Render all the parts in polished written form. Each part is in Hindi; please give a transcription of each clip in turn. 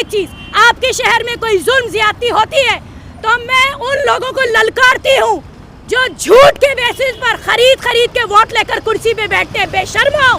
चीज, आपके शहर में कोई जुल्म ज्यादती होती है तो मैं उन लोगों को ललकारती हूँ जो झूठ के बेसिस पर खरीद के वोट लेकर कुर्सी पे बैठते हैं। बेशर्म हो,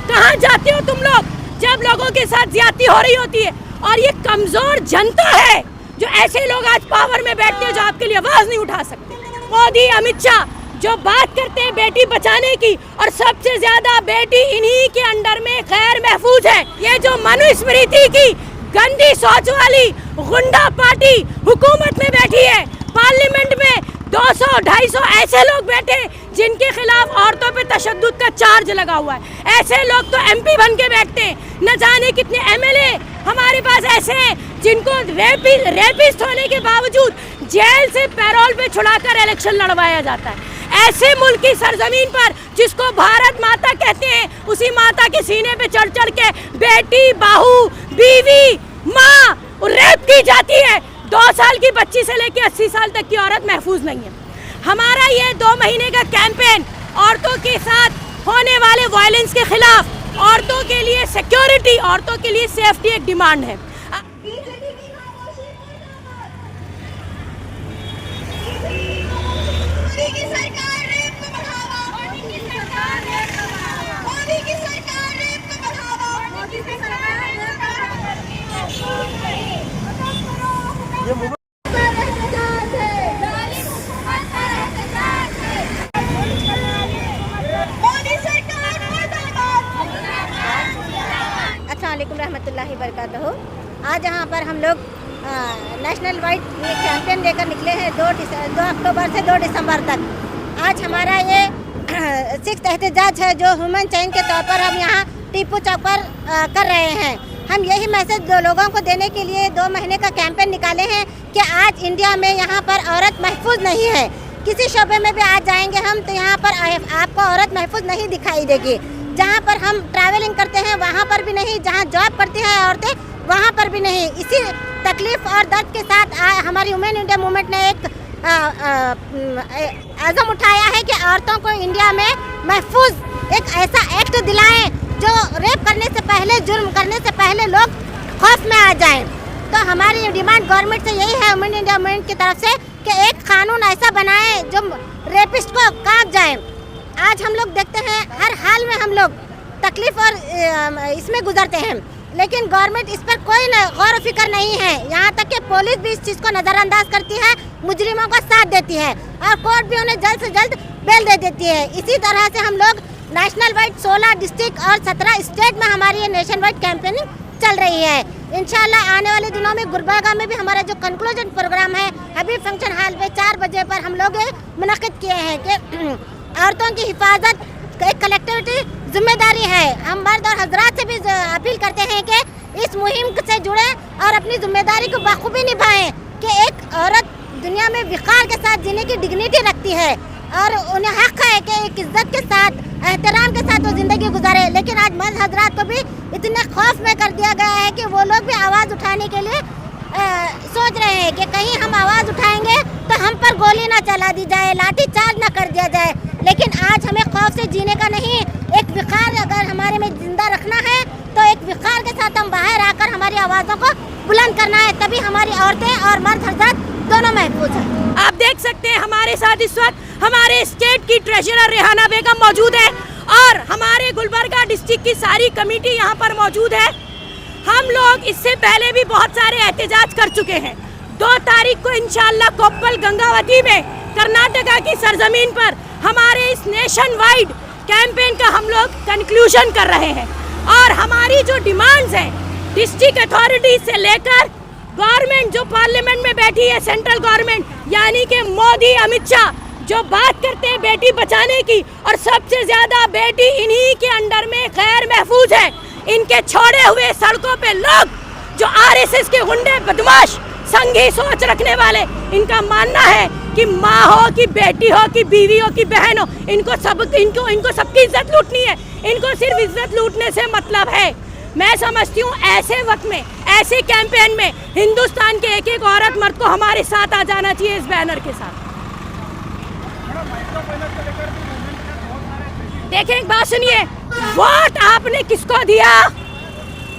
कहाँ जाते हो तुम लोग जब लोगों के साथ ज्यादती हो रही होती है? और ये कमजोर जनता है जो ऐसे लोग आज पावर में बैठते हैं जो आपके लिए आवाज नहीं उठा सकते। मोदी, अमित शाह जो बात करते हैं बेटी बचाने की, और सबसे ज्यादा बेटी इन्हीं के अंडर में गैर महफूज है। ये जो मनुस्मृति की गंदी सोच वाली गुंडा पार्टी हुकूमत में बैठी है, पार्लियामेंट में 200-250 ऐसे लोग बैठे जिनके खिलाफ औरतों पे तशद्दुद का चार्ज लगा हुआ है। ऐसे लोग तो MP बन के बैठते हैं। न जाने कितने MLA हमारे पास ऐसे हैं जिनको रेपिस्ट होने के बावजूद जेल से पैरोल पे छुड़ाकर इलेक्शन लड़वाया जाता है। ऐसे मुल्क की सरजमीन पर जिसको भारत माता कहते हैं, उसी माता के सीने पे चढ़ चढ़ के बेटी, बहू, बीवी, माँ रेप की जाती है। 2 साल की बच्ची से लेकर 80 साल तक की औरत महफूज नहीं है। हमारा ये 2 महीने का कैंपेन औरतों के साथ होने वाले वायलेंस के खिलाफ, औरतों के लिए सिक्योरिटी, औरतों के लिए सेफ्टी एक डिमांड है। अस्सलामुअलैकुम रहमतुल्लाहि बरकातहू। आज यहाँ पर हम लोग नेशनल वाइड कैंपेन लेकर निकले हैं 2 अक्टूबर से 2 दिसंबर तक। आज हमारा ये 6th एहतजाज है जो ह्यूमन चेन के तौर पर हम यहाँ टीपू चौक पर कर रहे हैं। हम यही मैसेज लोगों को देने के लिए 2 महीने का कैंपेन निकाले हैं कि आज इंडिया में यहाँ पर औरत महफूज नहीं है। किसी शोबे में भी आज जाएंगे हम तो यहाँ पर आपको औरत महफूज नहीं दिखाई देगी। जहाँ पर हम ट्रैवलिंग करते हैं वहाँ पर भी नहीं, जहाँ जॉब करती हैं औरतें वहाँ पर भी नहीं। इसी तकलीफ और दर्द के साथ हमारी वुमेन इंडिया मूवमेंट ने एक आज़म उठाया है कि औरतों को इंडिया में महफूज एक ऐसा एक्ट दिलाएं जो रेप करने से पहले, जुर्म करने से पहले लोग खौफ में आ जाएं। तो हमारी डिमांड गवर्नमेंट से यही है, वुमेन इंडिया मूवमेंट की तरफ से, कि एक कानून ऐसा बनाए जो रेपिस्ट को कांप जाए। आज हम लोग देखते हैं हर हाल में हम लोग तकलीफ और इसमें गुजरते हैं, लेकिन गवर्नमेंट इस पर कोई गौर फिक्र नहीं है। यहाँ तक कि पुलिस भी इस चीज़ को नज़रअंदाज करती है, मुजरिमों का साथ देती है और कोर्ट भी उन्हें जल्द से जल्द बेल दे देती है। इसी तरह से हम लोग नेशनल वाइड 16 डिस्ट्रिक्ट और 17 स्टेट में हमारी ये नेशन वाइड कैंपेनिंग चल रही है। इंशाल्लाह आने वाले दिनों में गुलबर्गा में भी हमारा जो कंक्लूजन प्रोग्राम है हबीब फंक्शन हॉल में 4 बजे पर हम लोग मुनक़िद किए हैं कि औरतों की हिफाजत एक कलेक्टिविटी जिम्मेदारी है। हम मर्द और हजरात से भी अपील करते हैं कि इस मुहिम से जुड़े और अपनी जिम्मेदारी को बखूबी निभाएं कि एक औरत दुनिया में विकार के साथ जीने की डिग्निटी रखती है और उन्हें हक है कि एक इज्जत के साथ, एहतराम के साथ वो ज़िंदगी गुजारे। लेकिन आज मर्द हजरात को भी इतने खौफ में कर दिया गया है कि वो लोग भी आवाज़ उठाने के लिए सोच रहे हैं कि कहीं हम आवाज़ उठाएंगे तो हम पर गोली ना चला दी जाए, लाठी चार्ज ना कर दिया जाए। लेकिन आज हमें खौफ से जीने का नहीं, एक विकार अगर हमारे में जिंदा रखना है तो एक विकार के साथ हम बाहर आकर हमारी आवाज़ों को बुलंद करना है, तभी हमारी औरतें और मर्द हजरात दोनों महफूज हैं। आप देख सकते हैं हमारे साथ इस वक्त हमारे स्टेट की ट्रेजरर रेहाना बेगम मौजूद है और हमारे गुलबर्गा डिस्ट्रिक्ट की सारी कमेटी यहाँ पर मौजूद है। हम लोग इससे पहले भी बहुत सारे एहतजाज कर चुके हैं। 2 तारीख को इंशाल्लाह कोप्पल गंगावती में कर्नाटका की सरजमीन पर हमारे इस नेशन वाइड कैंपेन का हम लोग कंक्लूजन कर रहे हैं और हमारी जो डिमांड्स हैं डिस्ट्रिक्ट अथॉरिटी से लेकर गवर्नमेंट जो पार्लियामेंट में बैठी है, सेंट्रल गवर्नमेंट यानी कि मोदी, अमित शाह जो बात करते हैं बेटी बचाने की, और सबसे ज्यादा बेटी इन्हीं के अंडर में गैर महफूज है। इनके छोड़े हुए सड़कों पे लोग जो RSS के गुंडे, बदमाश, संघी सोच रखने वाले, इनका मानना है कि माँ हो कि बेटी हो कि बीवी हो कि बहन हो, इनको सबकी इज्जत लूटनी है। इनको सिर्फ इज्जत लूटने से मतलब है। मैं समझती हूँ ऐसे वक्त में, ऐसे कैंपेन में हिंदुस्तान के एक एक औरत मर्द को हमारे साथ आ जाना चाहिए इस बैनर के साथ। देखें, एक बात सुनिए, वोट आपने किसको दिया?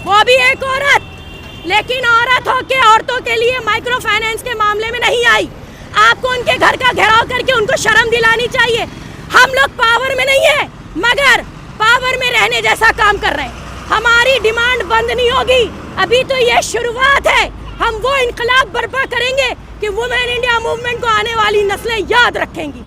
वो भी एक औरत। लेकिन औरतों के लिए माइक्रो फाइनेंस के मामले में नहीं आई। आपको उनके घर का घेराव करके उनको शर्म दिलानी चाहिए। हम लोग पावर में नहीं है, मगर पावर में रहने जैसा काम कर रहे हैं। हमारी डिमांड बंद नहीं होगी, अभी तो ये शुरुआत है। हम वो इनकलाब बर्पा करेंगे कि वुमेन इंडिया मूवमेंट को आने वाली नस्लें याद रखेंगी।